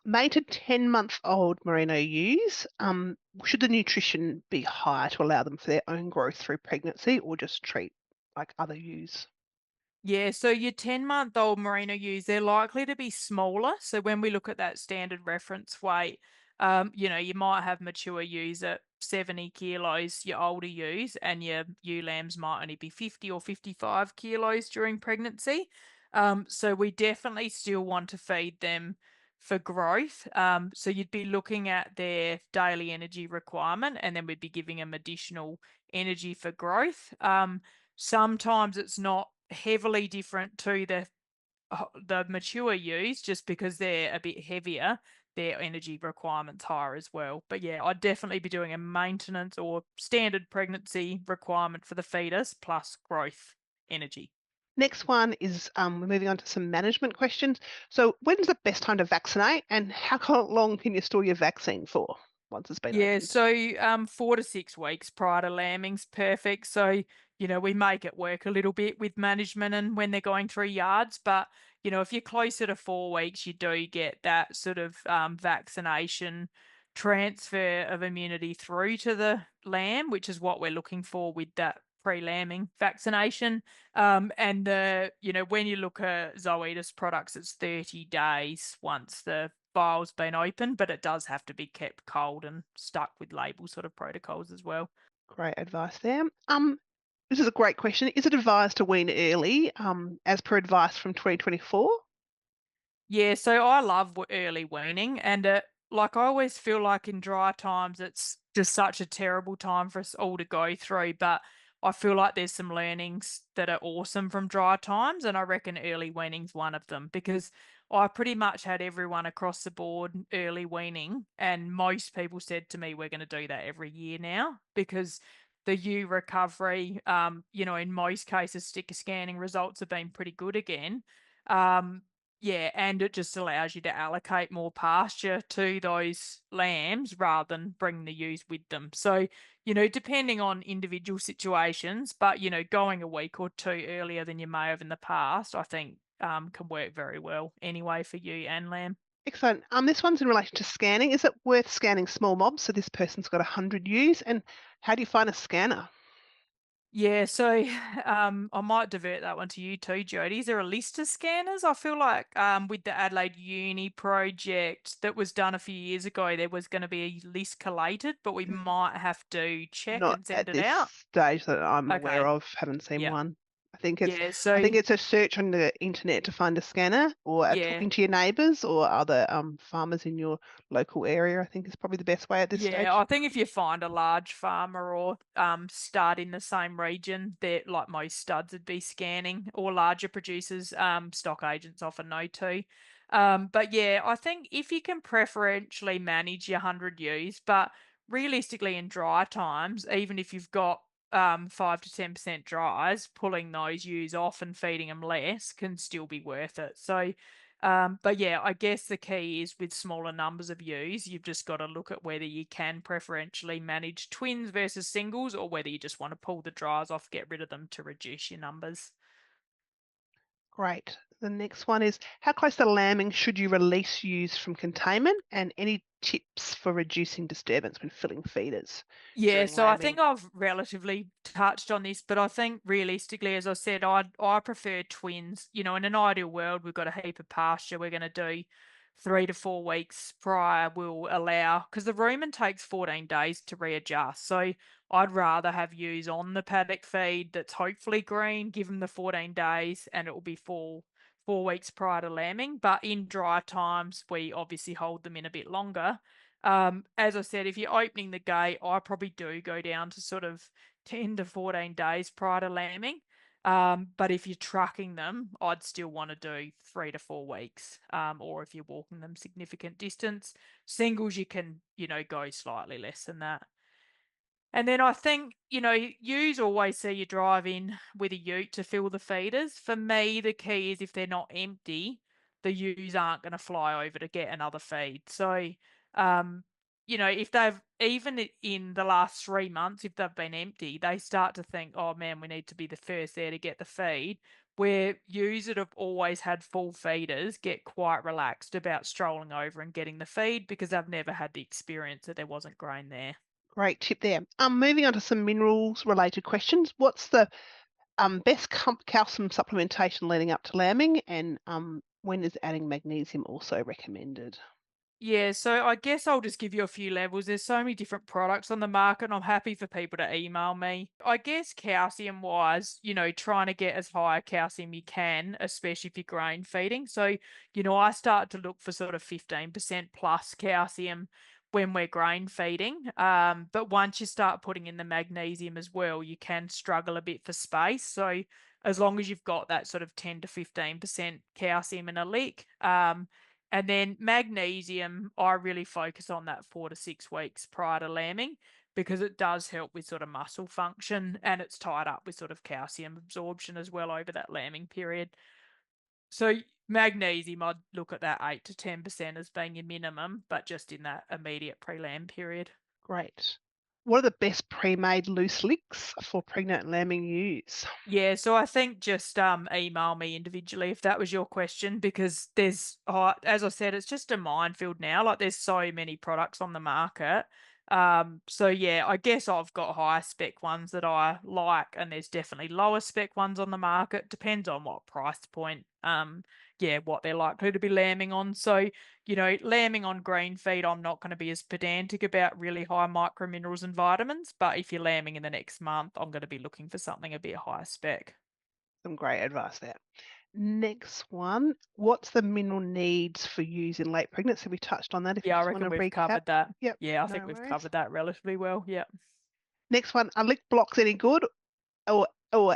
Mated 10-month-old merino ewes, should the nutrition be higher to allow them for their own growth through pregnancy or just treat like other ewes? Yeah, so your 10-month-old merino ewes, they're likely to be smaller. So when we look at that standard reference weight, you might have mature ewes at 70 kilos, your older ewes, and your ewe lambs might only be 50 or 55 kilos during pregnancy. So we definitely still want to feed them for growth. So you'd be looking at their daily energy requirement, and then we'd be giving them additional energy for growth. Sometimes it's not heavily different to the mature ewes just because they're a bit heavier, their energy requirements higher as well. But yeah, I'd definitely be doing a maintenance or standard pregnancy requirement for the fetus plus growth energy. Next one is we're moving on to some management questions. So, when's the best time to vaccinate, and how long can you store your vaccine for once it's been Yeah, opened? so 4 to 6 weeks prior to lambing's perfect. So, we make it work a little bit with management and when they're going through yards. But, if you're closer to 4 weeks, you do get that sort of vaccination transfer of immunity through to the lamb, which is what we're looking for with that pre-lambing vaccination. And when you look at Zoetis products, it's 30 days once the vial's been opened, but it does have to be kept cold and stuck with label sort of protocols as well. Great advice there. This is a great question. Is it advised to wean early, as per advice from 2024? Yeah, so I love early weaning, and like I always feel like in dry times it's just such a terrible time for us all to go through. But I feel like there's some learnings that are awesome from dry times, and I reckon early weaning's one of them because I pretty much had everyone across the board early weaning, and most people said to me we're going to do that every year now because the ewe recovery, in most cases, sticker scanning results have been pretty good again. Um, yeah, and it just allows you to allocate more pasture to those lambs rather than bring the ewes with them. So, depending on individual situations, but going a week or two earlier than you may have in the past, I think can work very well anyway for you and lamb. Excellent. This one's in relation to scanning. Is it worth scanning small mobs? So this person's got 100 ewes, and how do you find a scanner? Yeah, so I might divert that one to you too, Jody. Is there a list of scanners? I feel like with the Adelaide Uni project that was done a few years ago, there was going to be a list collated, but we might have to check Not and at send it this out. stage that I'm aware Okay. of. Haven't seen Yeah. one. I think it's Yeah. I think So it's a search on the internet to find a scanner, or yeah. talking to your neighbours or other farmers in your local area. I think is probably the best way at this Yeah, stage. I think if you find a large farmer or stud in the same region, that like most studs would be scanning or larger producers, stock agents often know too. But yeah, I think if you can preferentially manage your 100 ewes, but realistically in dry times, even if you've got 5 to 10% dries, pulling those ewes off and feeding them less can still be worth it. So but yeah, I guess the key is with smaller numbers of ewes, you've just got to look at whether you can preferentially manage twins versus singles or whether you just want to pull the dries off, get rid of them to reduce your numbers. Great. The next one is how close to lambing should you release ewes from containment, and any tips for reducing disturbance when filling feeders Yeah, during so I lambing? think I've relatively touched on this, but I think realistically, as I said, I prefer twins. In an ideal world, we've got a heap of pasture. We're going to do 3 to 4 weeks prior. Will allow because the rumen takes 14 days to readjust. So I'd rather have ewes on the paddock feed that's hopefully green. Give them the 14 days, and it will be 4 weeks prior to lambing. But in dry times, we obviously hold them in a bit longer. As I said, if you're opening the gate, I probably do go down to sort of 10 to 14 days prior to lambing. But if you're trucking them, I'd still want to do 3 to 4 weeks. Or if you're walking them significant distance, singles you can, go slightly less than that. And then I think, yous always see you drive in with a ute to fill the feeders. For me, the key is if they're not empty, the ewes aren't going to fly over to get another feed. So, um, if they've in the last 3 months, if they've been empty, they start to think, oh man, we need to be the first there to get the feed. Where ewes that have always had full feeders get quite relaxed about strolling over and getting the feed because they've never had the experience that there wasn't grain there. Great tip there. Moving on to some minerals related questions. What's the best calcium supplementation leading up to lambing, and when is adding magnesium also recommended? Yeah, so I guess I'll just give you a few levels. There's so many different products on the market, and I'm happy for people to email me. I guess calcium wise, trying to get as high a calcium you can, especially if you're grain feeding. So, I start to look for sort of 15% plus calcium when we're grain feeding. But once you start putting in the magnesium as well, you can struggle a bit for space. So, as long as you've got that sort of 10 to 15% calcium in a lick, and then magnesium, I really focus on that 4 to 6 weeks prior to lambing because it does help with sort of muscle function and it's tied up with sort of calcium absorption as well over that lambing period. So magnesium, I'd look at that 8 to 10% as being your minimum, but just in that immediate pre-lamb period. Great. What are the best pre-made loose licks for pregnant lambing ewes? Yeah, so I think just email me individually if that was your question because there's as I said, it's just a minefield now. Like there's so many products on the market. So yeah, I guess I've got higher spec ones that I like, and there's definitely lower spec ones on the market. Depends on what price point. Yeah, what they're likely to be lambing on. So lambing on green feed, I'm not going to be as pedantic about really high micro minerals and vitamins. But if you're lambing in the next month, I'm going to be looking for something a bit higher spec. Some great advice there. Next one, what's the mineral needs for ewes in late pregnancy? We touched on that if you Yeah, I just want reckon to we've recap. covered that. Yep, Yeah, I think no we've worries. covered that relatively well. Yeah. Next one, are lick blocks any good or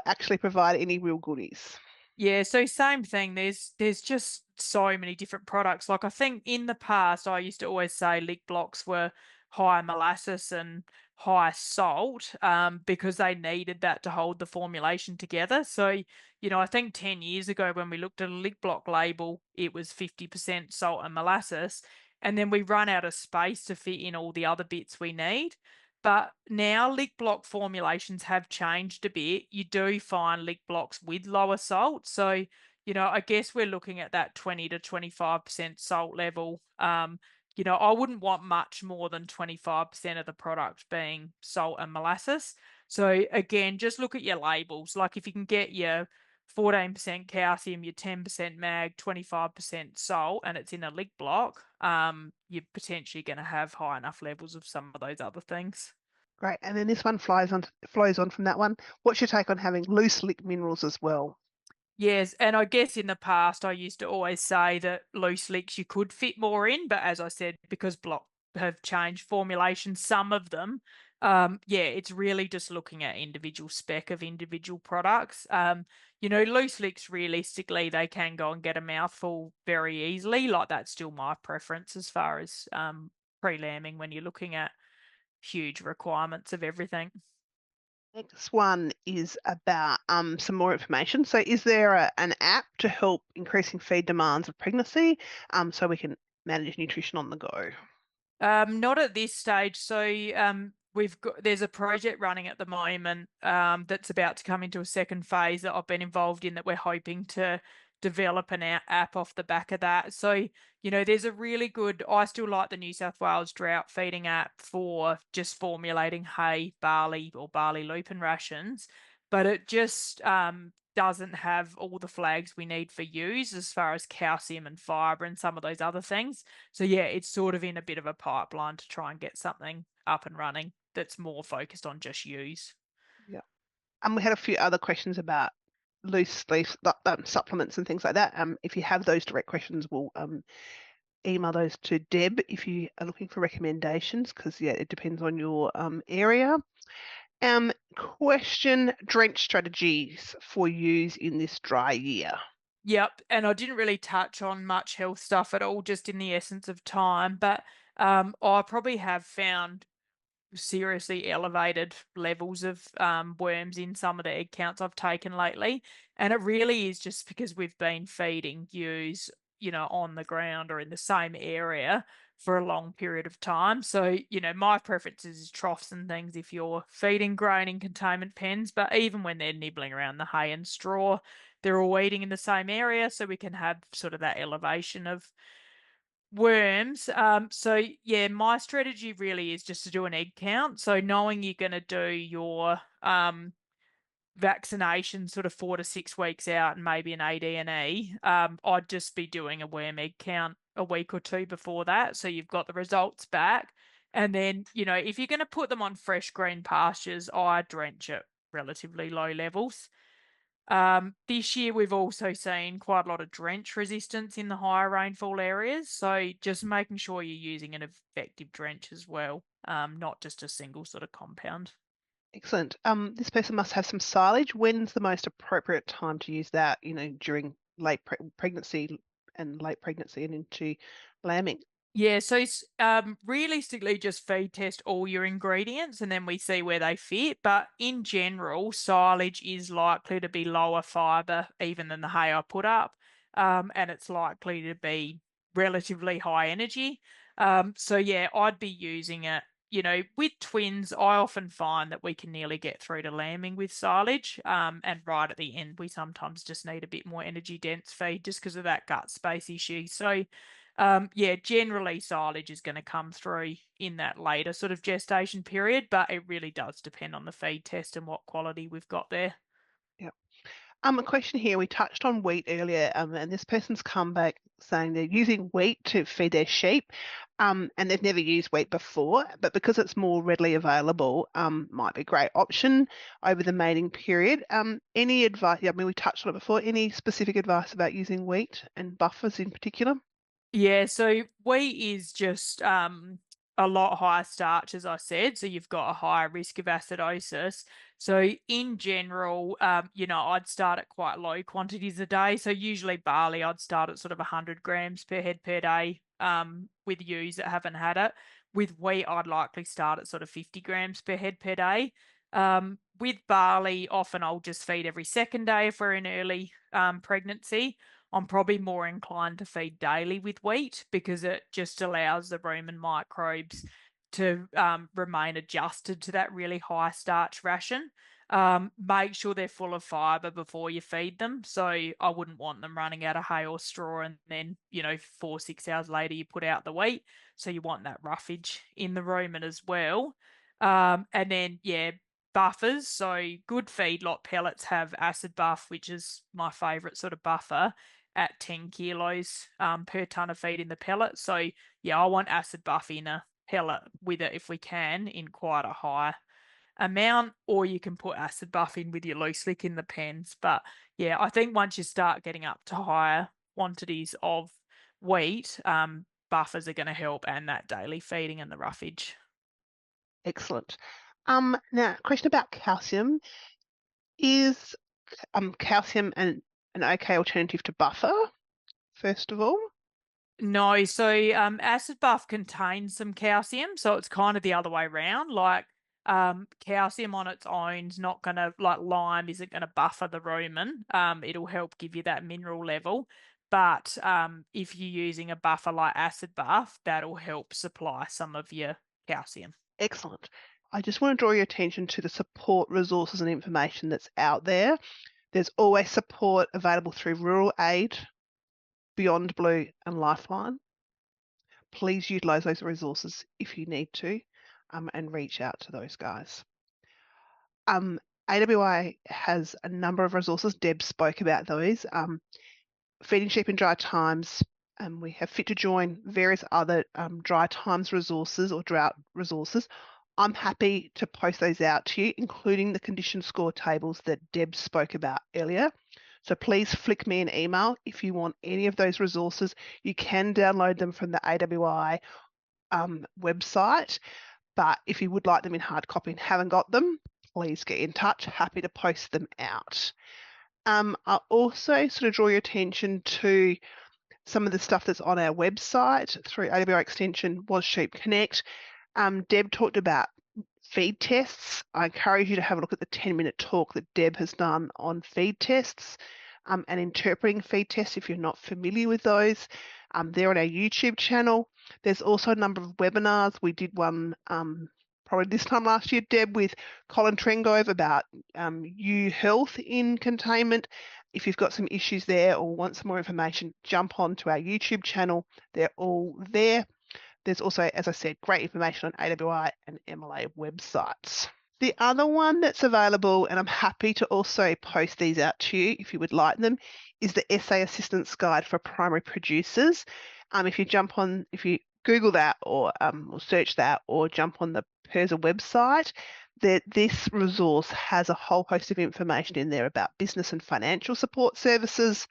actually provide any real goodies? Yeah, so same thing. There's just so many different products. Like I think in the past I used to always say lick blocks were high molasses and high salt because they needed that to hold the formulation together. So, I think 10 years ago when we looked at a lick block label, it was 50% salt and molasses. And then we run out of space to fit in all the other bits we need. But now lick block formulations have changed a bit. You do find lick blocks with lower salt. So, I guess we're looking at that 20 to 25% salt level. I wouldn't want much more than 25% of the product being salt and molasses. So again, just look at your labels. Like if you can get your 14% calcium, your 10% mag, 25% salt, and it's in a lick block, you're potentially going to have high enough levels of some of those other things. Great. And then this one flows on from that one. What's your take on having loose lick minerals as well? Yes, and I guess in the past I used to always say that loose leaks you could fit more in, but as I said, because block have changed formulation, some of them, yeah, it's really just looking at individual spec of individual products. Loose leaks realistically they can go and get a mouthful very easily. Like that's still my preference as far as pre-lambing when you're looking at huge requirements of everything. Next one is about some more information. So, is there an app to help increasing feed demands of pregnancy so we can manage nutrition on the go? Not at this stage. So there's a project running at the moment that's about to come into a second phase that I've been involved in that we're hoping to develop an app off the back of that. So, there's a really good I still like the New South Wales drought feeding app for just formulating hay, barley or barley lupin rations, but it just doesn't have all the flags we need for use as far as calcium and fiber and some of those other things. So yeah, it's sort of in a bit of a pipeline to try and get something up and running that's more focused on just use. Yeah. And we had a few other questions about loose leaf supplements and things like that. If you have those direct questions, we'll email those to Deb if you are looking for recommendations, because yeah, it depends on your area. Question drench strategies for use in this dry year. Yep, and I didn't really touch on much health stuff at all, just in the essence of time, but I probably have found seriously elevated levels of worms in some of the egg counts I've taken lately. And it really is just because we've been feeding ewes on the ground or in the same area for a long period of time. So, my preference is troughs and things if you're feeding grain in containment pens, but even when they're nibbling around the hay and straw, they're all eating in the same area, so we can have sort of that elevation of worms. So yeah, my strategy really is just to do an egg count. So knowing you're going to do your vaccination sort of 4 to 6 weeks out and maybe an AD&E, I'd just be doing a worm egg count a week or two before that. So you've got the results back. And then, if you're going to put them on fresh green pastures, I drench at relatively low levels. This year we've also seen quite a lot of drench resistance in the higher rainfall areas. So just making sure you're using an effective drench as well, not just a single sort of compound. Excellent. This person must have some silage. When's the most appropriate time to use that, during late pregnancy and late pregnancy and into lambing? Yeah, so realistically, just feed test all your ingredients and then we see where they fit. But in general, silage is likely to be lower fibre even than the hay I put up, and it's likely to be relatively high energy. So yeah, I'd be using it. With twins, I often find that we can nearly get through to lambing with silage, and right at the end, we sometimes just need a bit more energy dense feed just because of that gut space issue. So yeah, generally silage is going to come through in that later sort of gestation period, but it really does depend on the feed test and what quality we've got there. Yeah. A question here. We touched on wheat earlier, and this person's come back saying they're using wheat to feed their sheep, and they've never used wheat before, but because it's more readily available, might be a great option over the mating period. Any advice? I mean, we touched on it before. Any specific advice about using wheat and buffers in particular? Yeah, so wheat is just a lot higher starch, as I said. So you've got a higher risk of acidosis. So in general, I'd start at quite low quantities a day. So usually barley, I'd start at sort of 100 grams per head per day with ewes that haven't had it. With wheat, I'd likely start at sort of 50 grams per head per day. With barley, often I'll just feed every second day if we're in early pregnancy. I'm probably more inclined to feed daily with wheat because it just allows the rumen microbes to remain adjusted to that really high starch ration. Make sure they're full of fibre before you feed them. So I wouldn't want them running out of hay or straw and then, 4, 6 hours later you put out the wheat. So you want that roughage in the rumen as well. And then, yeah, buffers. So good feedlot pellets have acid buff, which is my favourite sort of buffer at 10 kilos per tonne of feed in the pellet. So yeah, I want acid buff in a pellet with it if we can in quite a high amount, or you can put acid buff in with your loose lick in the pens. But yeah, I think once you start getting up to higher quantities of wheat, buffers are going to help and that daily feeding and the roughage. Excellent. Now, question about calcium. Is calcium an okay alternative to buffer, first of all? No, so acid buff contains some calcium, so it's kind of the other way around. Like calcium on its own is not going to, like lime isn't going to buffer the rumen. It'll help give you that mineral level. But if you're using a buffer like acid buff, that'll help supply some of your calcium. Excellent. I just want to draw your attention to the support resources and information that's out there. There's always support available through Rural Aid, Beyond Blue and Lifeline. Please utilise those resources if you need to, and reach out to those guys. AWI has a number of resources. Deb spoke about those. Feeding sheep in dry times, and we have Fit to Join, various other dry times resources or drought resources. I'm happy to post those out to you, including the condition score tables that Deb spoke about earlier. So please flick me an email if you want any of those resources. You can download them from the AWI website, but if you would like them in hard copy and haven't got them, please get in touch. Happy to post them out. I'll also sort of draw your attention to some of the stuff that's on our website through AWI Extension Was Sheep Connect. Deb talked about feed tests. I encourage you to have a look at the 10-minute talk that Deb has done on feed tests. and interpreting feed tests if you're not familiar with those. They're on our YouTube channel. There's also a number of webinars. We did one probably this time last year, Deb, with Colin Trengove about ewe health in containment. If you've got some issues there or want some more information, jump on to our YouTube channel. They're all there. There's also, as I said, great information on AWI and MLA websites. The other one that's available, and I'm happy to also post these out to you if you would like them, is the SA Assistance Guide for Primary Producers. If you Google that or search that or jump on the PIRSA website, this resource has a whole host of information in there about business and financial support services,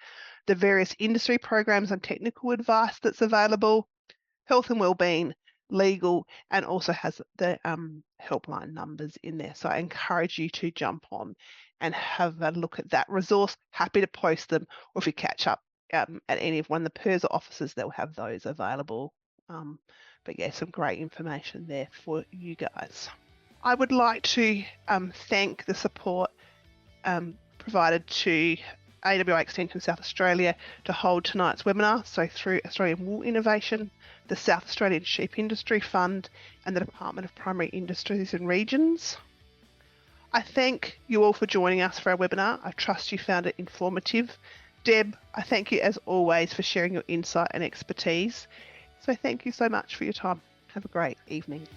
the various industry programs and technical advice that's available, health and wellbeing, legal, and also has the helpline numbers in there. So I encourage you to jump on and have a look at that resource. Happy to post them, or if you catch up at any of one of the PIRSA offices, they'll have those available. But yeah, some great information there for you guys. I would like to thank the support provided to AWI Extension South Australia to hold tonight's webinar, so through Australian Wool Innovation, the South Australian Sheep Industry Fund, and the Department of Primary Industries and Regions. I thank you all for joining us for our webinar. I trust you found it informative. Deb, I thank you as always for sharing your insight and expertise. So thank you so much for your time. Have a great evening.